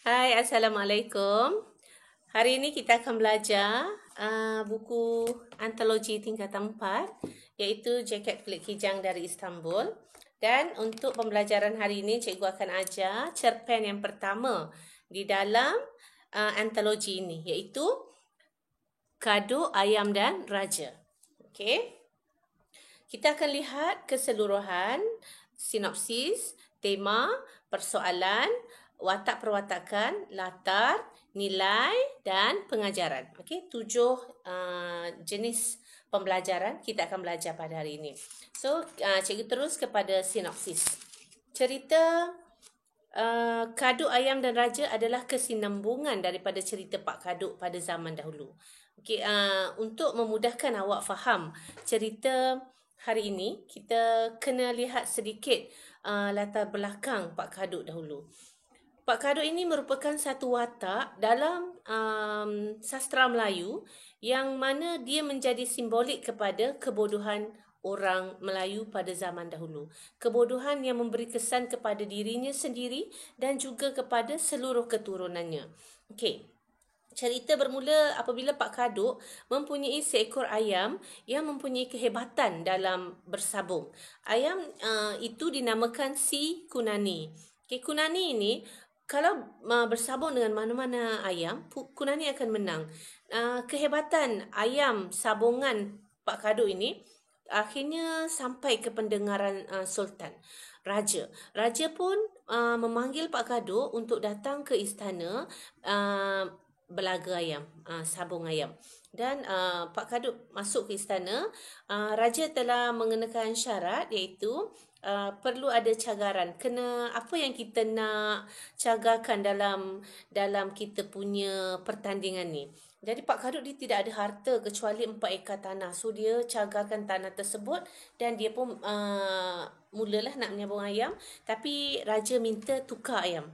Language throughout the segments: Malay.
Hai, Assalamualaikum. Hari ini kita akan belajar buku antologi tingkatan 4 iaitu Jaket Kulit Kijang dari Istanbul. Dan untuk pembelajaran hari ini cikgu akan ajar cerpen yang pertama di dalam antologi ini iaitu Kado Ayam dan Raja. Okey. Kita akan lihat keseluruhan sinopsis, tema, persoalan, watak perwatakan, latar, nilai dan pengajaran. Okey, 7 jenis pembelajaran kita akan belajar pada hari ini. So, cikgu terus kepada sinopsis. Cerita Kado Ayam dan Raja adalah kesinambungan daripada cerita Pak Kaduk pada zaman dahulu. Okey, untuk memudahkan awak faham cerita hari ini, kita kena lihat sedikit latar belakang Pak Kaduk dahulu. Pak Kaduk ini merupakan satu watak dalam sastra Melayu yang mana dia menjadi simbolik kepada kebodohan orang Melayu pada zaman dahulu. Kebodohan yang memberi kesan kepada dirinya sendiri dan juga kepada seluruh keturunannya. Okey. Cerita bermula apabila Pak Kaduk mempunyai seekor ayam yang mempunyai kehebatan dalam bersabung. Ayam itu dinamakan si Kunani. Okay, Kunani ini kalau bersabung dengan mana-mana ayam, Kunani akan menang. Kehebatan ayam sabungan Pak Kaduk ini akhirnya sampai ke pendengaran Sultan, Raja. Raja pun memanggil Pak Kaduk untuk datang ke istana belaga ayam, sabung ayam. Dan Pak Kaduk masuk ke istana. Raja telah mengenakan syarat iaitu perlu ada cagaran. Kena apa yang kita nak cagarkan dalam kita punya pertandingan ni. Jadi Pak Kaduk dia tidak ada harta kecuali 4 ekar tanah. So dia cagarkan tanah tersebut dan dia pun mulalah nak menyabung ayam. Tapi Raja minta tukar ayam.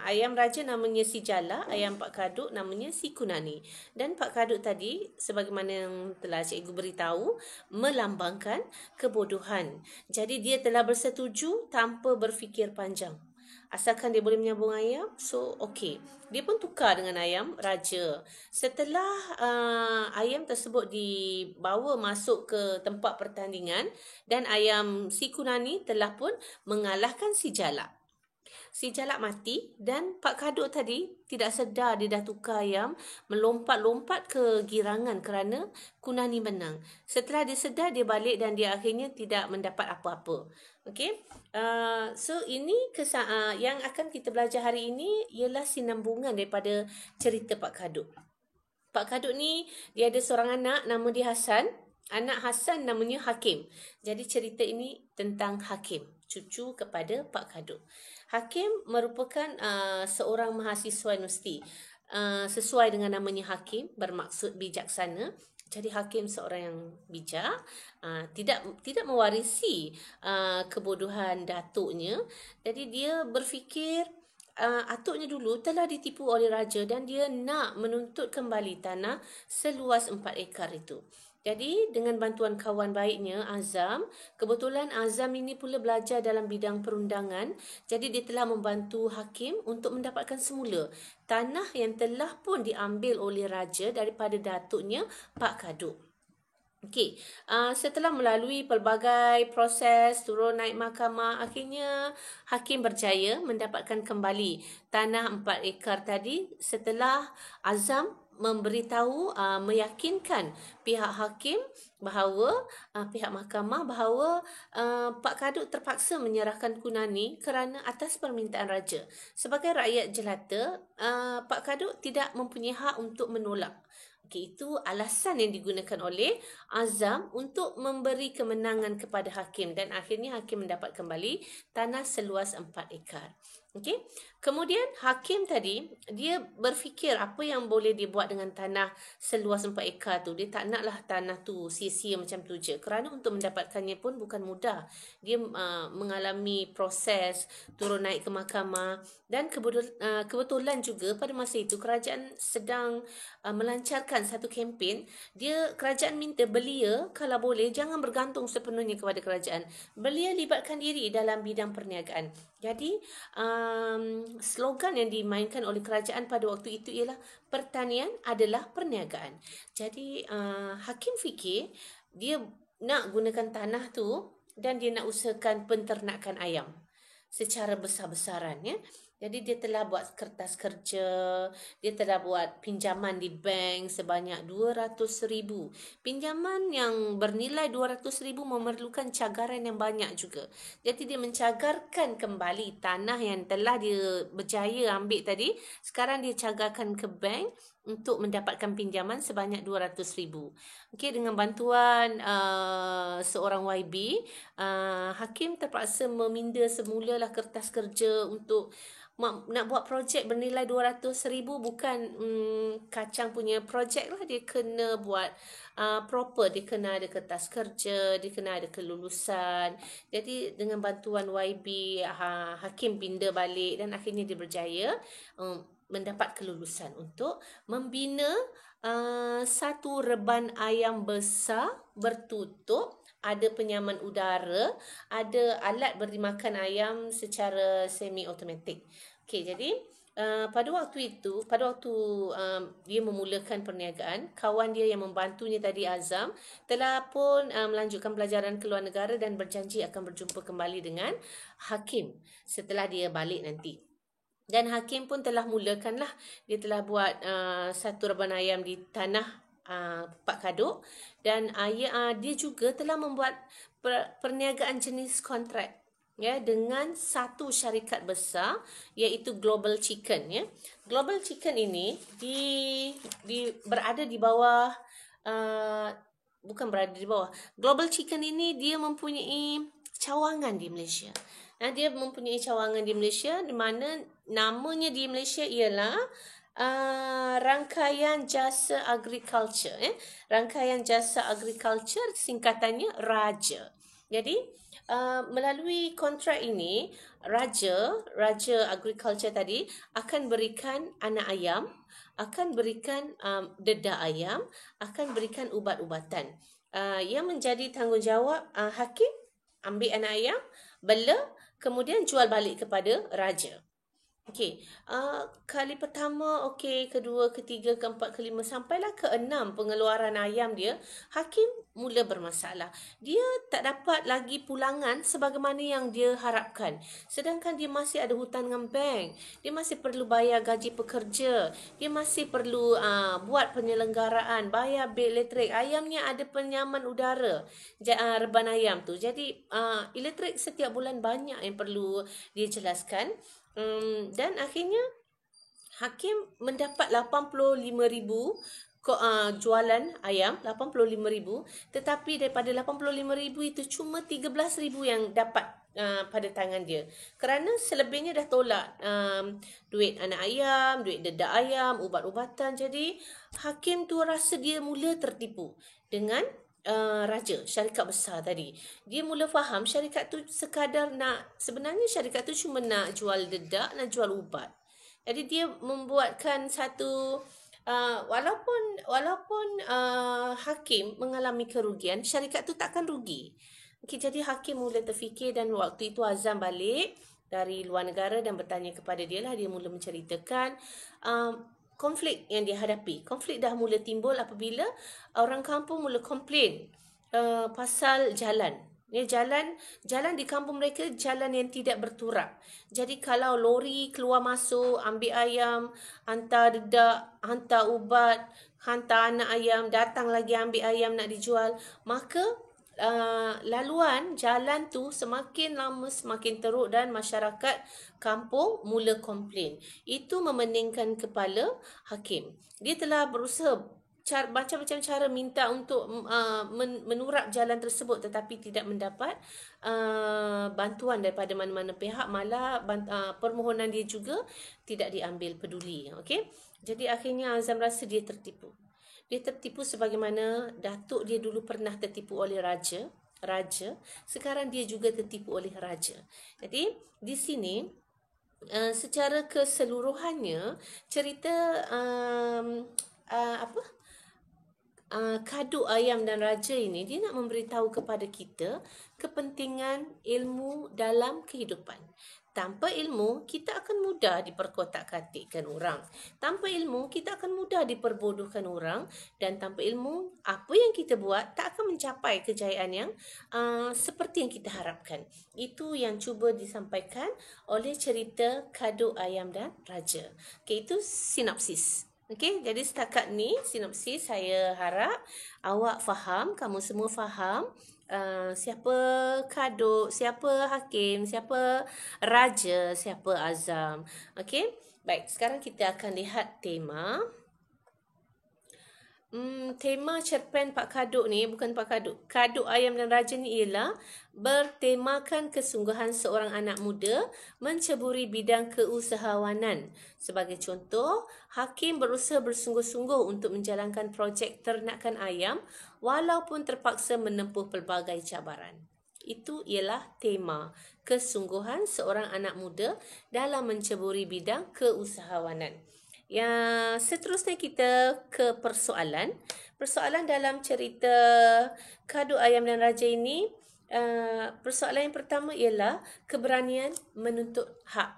Ayam Raja namanya si Jala, ayam Pak Kaduk namanya si Kunani. Dan Pak Kaduk tadi, sebagaimana yang telah cikgu beritahu, melambangkan kebodohan. Jadi dia telah bersetuju tanpa berfikir panjang. Asalkan dia boleh menyambung ayam, so okey. Dia pun tukar dengan ayam Raja. Setelah ayam tersebut dibawa masuk ke tempat pertandingan dan ayam si Kunani telah pun mengalahkan si Jalak. Si Jalak mati dan Pak Kaduk tadi tidak sedar dia dah tukar ayam, melompat-lompat ke girangan kerana Kunani menang. Setelah dia sedar, dia balik dan dia akhirnya tidak mendapat apa-apa. Okey. So ini yang akan kita belajar hari ini ialah sinambungan daripada cerita Pak Kaduk. Pak Kaduk ni dia ada seorang anak nama dia Hasan. Anak Hasan namanya Hakim. Jadi cerita ini tentang Hakim, cucu kepada Pak Kaduk. Hakim merupakan seorang mahasiswa universiti. Sesuai dengan namanya Hakim, bermaksud bijaksana. Jadi Hakim seorang yang bijak, tidak mewarisi kebodohan datuknya. Jadi dia berfikir atuknya dulu telah ditipu oleh raja dan dia nak menuntut kembali tanah seluas 4 ekar itu. Jadi dengan bantuan kawan baiknya Azam, kebetulan Azam ini pula belajar dalam bidang perundangan, jadi dia telah membantu Hakim untuk mendapatkan semula tanah yang telah pun diambil oleh raja daripada datuknya Pak Kaduk. Okey, setelah melalui pelbagai proses turun naik mahkamah, akhirnya Hakim berjaya mendapatkan kembali tanah 4 ekar tadi setelah Azam memberitahu, meyakinkan pihak hakim bahawa pihak mahkamah bahawa Pak Kaduk terpaksa menyerahkan Kunani kerana atas permintaan raja. Sebagai rakyat jelata, Pak Kaduk tidak mempunyai hak untuk menolak. Okay, itu alasan yang digunakan oleh Azam untuk memberi kemenangan kepada hakim dan akhirnya hakim mendapat kembali tanah seluas 4 ekar. Okey. Kemudian hakim tadi dia berfikir apa yang boleh dia buat dengan tanah seluas 4 ekar tu. Dia tak naklah tanah tu sia-sia macam tu je. Kerana untuk mendapatkannya pun bukan mudah. Dia mengalami proses turun naik ke mahkamah dan kebetulan juga pada masa itu kerajaan sedang melancarkan satu kempen. Kerajaan minta belia kalau boleh jangan bergantung sepenuhnya kepada kerajaan. Belia libatkan diri dalam bidang perniagaan. Jadi, slogan yang dimainkan oleh kerajaan pada waktu itu ialah pertanian adalah perniagaan. Jadi, Hakim fikir dia nak gunakan tanah tu dan dia nak usahakan penternakan ayam secara besar-besaran, ya. Jadi dia telah buat kertas kerja, dia telah buat pinjaman di bank sebanyak 200,000. Pinjaman yang bernilai 200,000 memerlukan cagaran yang banyak juga. Jadi dia mencagarkan kembali tanah yang telah dia berjaya ambil tadi. Sekarang dia cagarkan ke bank untuk mendapatkan pinjaman sebanyak 200,000. Okey, dengan bantuan seorang YB, Hakim terpaksa meminda semulalah kertas kerja untuk nak buat projek bernilai 200,000. Bukan kacang punya projek lah. Dia kena buat proper. Dia kena ada kertas kerja, dia kena ada kelulusan. Jadi dengan bantuan YB, Hakim pindah balik dan akhirnya dia berjaya mendapat kelulusan untuk membina satu reban ayam besar bertutup, ada penyaman udara, ada alat beri makan ayam secara semi automatik. Okey, jadi pada waktu dia memulakan perniagaan, kawan dia yang membantunya tadi, Azam, telah pun melanjutkan pelajaran ke luar negara dan berjanji akan berjumpa kembali dengan Hakim setelah dia balik nanti. Dan Hakim pun telah mulakanlah, dia telah buat satu reban ayam di tanah Pak Kaduk, dan dia juga telah membuat perniagaan jenis kontrak, ya, dengan satu syarikat besar iaitu Global Chicken, ya. Global Chicken ini berada di bawah bukan berada di bawah. Global Chicken ini dia mempunyai cawangan di Malaysia. Dia mempunyai cawangan di Malaysia, di mana namanya di Malaysia ialah Rangkaian Jasa Agriculture. Rangkaian Jasa Agriculture, singkatannya RAJA. Jadi, melalui kontrak ini, Raja Agriculture tadi akan berikan anak ayam, akan berikan dedah ayam, akan berikan ubat-ubatan. Yang menjadi tanggungjawab Hakim, ambil anak ayam, bela, kemudian jual balik kepada raja. Okey, kali pertama, okey, kedua, ketiga, keempat, kelima, sampailah ke-6 pengeluaran ayam dia, Hakim mula bermasalah. Dia tak dapat lagi pulangan sebagaimana yang dia harapkan. Sedangkan dia masih ada hutang dengan bank. Dia masih perlu bayar gaji pekerja. Dia masih perlu buat penyelenggaraan, bayar bil elektrik. Ayamnya ada penyaman udara, reban ayam tu. Jadi, elektrik setiap bulan banyak yang perlu dia jelaskan. Dan akhirnya Hakim mendapat 85,000 jualan ayam, 85,000, tetapi daripada 85,000 itu cuma 13,000 yang dapat pada tangan dia. Kerana selebihnya dah tolak duit anak ayam, duit dedak ayam, ubat-ubatan. Jadi Hakim tu rasa dia mula tertipu dengan raja, syarikat besar tadi. Dia mula faham syarikat tu sebenarnya syarikat tu cuma nak jual dedak, nak jual ubat. Jadi dia membuatkan satu walaupun Hakim mengalami kerugian, syarikat tu takkan rugi. Okay, jadi Hakim mula terfikir, dan waktu itu Azam balik dari luar negara dan bertanya kepada dia lah. Dia mula menceritakan konflik yang dihadapi. Konflik dah mula timbul apabila orang kampung mula komplain pasal jalan. Jalan di kampung mereka jalan yang tidak berturak. Jadi kalau lori keluar masuk, ambil ayam, hantar dedak, hantar ubat, hantar anak ayam, datang lagi ambil ayam nak dijual, maka laluan jalan tu semakin lama semakin teruk dan masyarakat kampung mula komplain. Itu memeningkan kepala Hakim. Dia telah berusaha macam-macam cara minta untuk menurap jalan tersebut, tetapi tidak mendapat bantuan daripada mana-mana pihak. Malah permohonan dia juga tidak diambil peduli. Okey, jadi akhirnya Azam rasa dia tertipu. Dia tertipu sebagaimana datuk dia dulu pernah tertipu oleh raja. Sekarang dia juga tertipu oleh raja. Jadi di sini secara keseluruhannya cerita Kaduk Ayam dan Raja ini, dia nak memberitahu kepada kita kepentingan ilmu dalam kehidupan. Tanpa ilmu, kita akan mudah diperkotak-katikkan orang. Tanpa ilmu, kita akan mudah diperbodohkan orang. Dan tanpa ilmu, apa yang kita buat tak akan mencapai kejayaan yang seperti yang kita harapkan. Itu yang cuba disampaikan oleh cerita Kado Ayam dan Raja. Okey, itu sinopsis. Okey, jadi setakat ni sinopsis, saya harap awak faham, kamu semua faham siapa Kado, siapa Hakim, siapa Raja, siapa Azam. Okey, baik, sekarang kita akan lihat tema. Tema cerpen Pak Kaduk ni, bukan Pak Kaduk, Kaduk Ayam dan Raja ni ialah bertemakan kesungguhan seorang anak muda menceburi bidang keusahawanan. Sebagai contoh, Hakim berusaha bersungguh-sungguh untuk menjalankan projek ternakan ayam walaupun terpaksa menempuh pelbagai cabaran. Itu ialah tema kesungguhan seorang anak muda dalam menceburi bidang keusahawanan. Yang seterusnya kita ke persoalan. Persoalan dalam cerita Kado Ayam dan Raja ini, persoalan yang pertama ialah keberanian menuntut hak.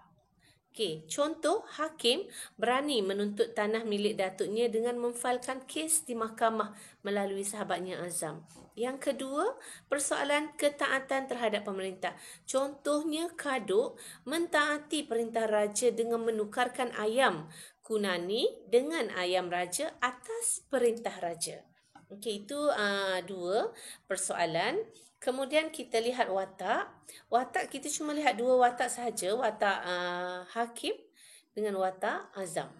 Okey, contoh Hakim berani menuntut tanah milik datuknya dengan memfailkan kes di mahkamah melalui sahabatnya Azam. Yang kedua, persoalan ketaatan terhadap pemerintah. Contohnya Kaduk mentaati perintah raja dengan menukarkan ayam Kunani dengan ayam raja atas perintah raja. Okey, itu dua persoalan. Kemudian kita lihat watak. Watak kita cuma lihat dua watak sahaja, watak Hakim dengan watak Azam.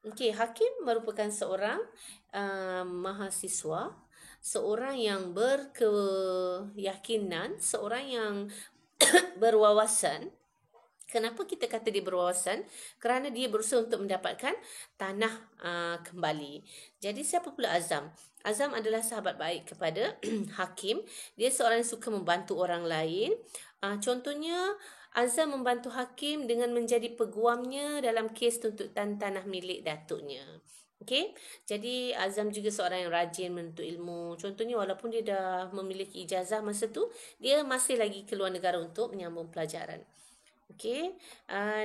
Okey, Hakim merupakan seorang mahasiswa, seorang yang berkeyakinan, seorang yang berwawasan. Kenapa kita kata dia berwawasan? Kerana dia berusaha untuk mendapatkan tanah kembali. Jadi siapa pula Azam? Azam adalah sahabat baik kepada Hakim. Dia seorang yang suka membantu orang lain. Contohnya, Azam membantu Hakim dengan menjadi peguamnya dalam kes tuntutan tanah milik datuknya. Okey, jadi Azam juga seorang yang rajin menuntut ilmu. Contohnya, walaupun dia dah memiliki ijazah masa tu, dia masih lagi keluar negara untuk menyambung pelajaran. Okey,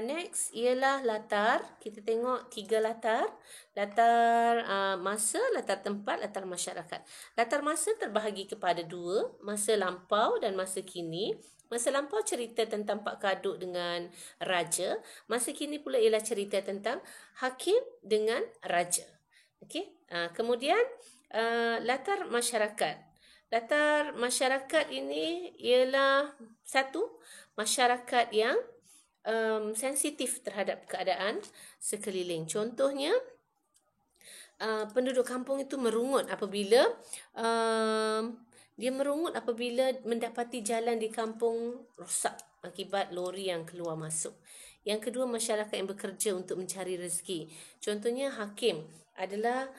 next ialah latar. Kita tengok 3 latar. Latar masa, latar tempat, latar masyarakat. Latar masa terbahagi kepada 2, masa lampau dan masa kini. Masa lampau cerita tentang Pak Kaduk dengan Raja. Masa kini pula ialah cerita tentang Hakim dengan Raja. Okey, kemudian latar masyarakat. Latar masyarakat ini ialah satu, masyarakat yang sensitif terhadap keadaan sekeliling. Contohnya, penduduk kampung itu merungut apabila mendapati jalan di kampung rosak akibat lori yang keluar masuk. Yang kedua, masyarakat yang bekerja untuk mencari rezeki. Contohnya, Hakim adalah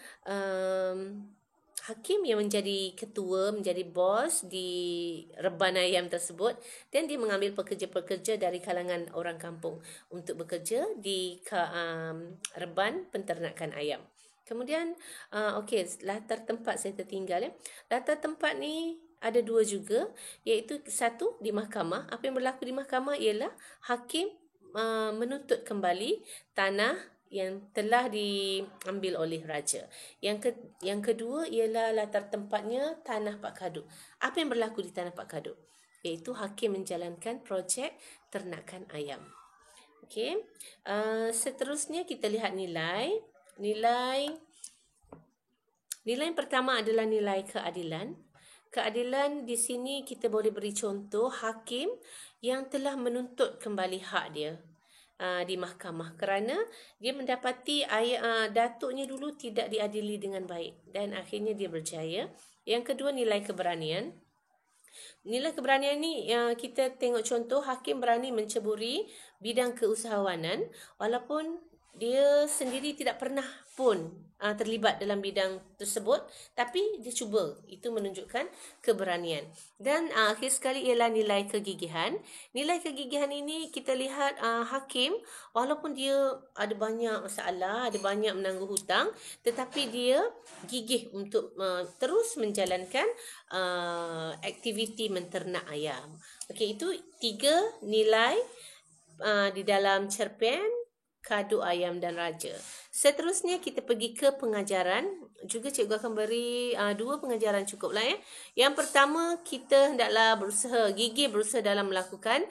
Hakim yang menjadi ketua, menjadi bos di reban ayam tersebut, dan dia mengambil pekerja-pekerja dari kalangan orang kampung untuk bekerja di reban penternakan ayam. Kemudian, latar tempat saya tertinggal. Latar tempat ni ada 2 juga, iaitu satu di mahkamah. Apa yang berlaku di mahkamah ialah Hakim menuntut kembali tanah yang telah diambil oleh raja. Yang kedua ialah latar tempatnya tanah Pak Kaduk. Apa yang berlaku di tanah Pak Kaduk? Iaitu Hakim menjalankan projek ternakan ayam. Okey. Seterusnya kita lihat nilai. Nilai yang pertama adalah nilai keadilan. Keadilan di sini kita boleh beri contoh Hakim yang telah menuntut kembali hak dia di mahkamah kerana dia mendapati datuknya dulu tidak diadili dengan baik dan akhirnya dia berjaya. Yang kedua, nilai keberanian. Nilai keberanian ni kita tengok contoh Hakim berani menceburi bidang keusahawanan walaupun dia sendiri tidak pernah pun terlibat dalam bidang tersebut, tapi dia cuba. Itu menunjukkan keberanian. Dan akhir sekali ialah nilai kegigihan. Nilai kegigihan ini kita lihat Hakim walaupun dia ada banyak masalah, ada banyak menangguh hutang, tetapi dia gigih untuk terus menjalankan aktiviti menternak ayam. Okey, itu 3 nilai di dalam cerpen Kadu Ayam dan Raja. Seterusnya kita pergi ke pengajaran. Juga cikgu akan beri 2 pengajaran cukuplah ya. Yang pertama, kita hendaklah gigih berusaha dalam melakukan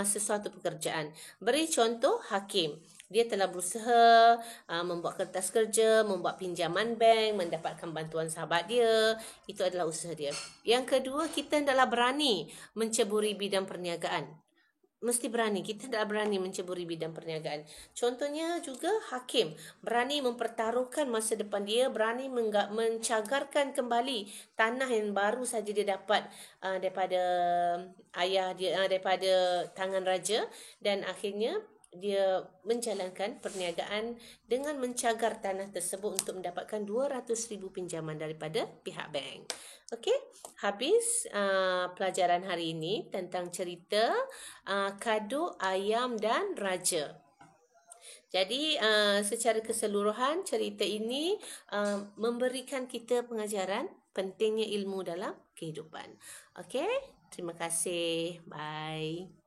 sesuatu pekerjaan. Beri contoh hakim. Dia telah berusaha membuat kertas kerja, membuat pinjaman bank, mendapatkan bantuan sahabat dia. Itu adalah usaha dia. Yang kedua, kita hendaklah berani menceburi bidang perniagaan. Mesti berani. Kita dah berani menceburi bidang perniagaan. Contohnya juga hakim. Berani mempertaruhkan masa depan dia. Berani mencagarkan kembali tanah yang baru saja dia dapat daripada ayah dia, daripada tangan raja. Dan akhirnya dia menjalankan perniagaan dengan mencagar tanah tersebut untuk mendapatkan 200,000 pinjaman daripada pihak bank. Okey, habis pelajaran hari ini tentang cerita Kadu Ayam dan Raja. Jadi secara keseluruhan cerita ini memberikan kita pengajaran pentingnya ilmu dalam kehidupan. Okey, terima kasih. Bye.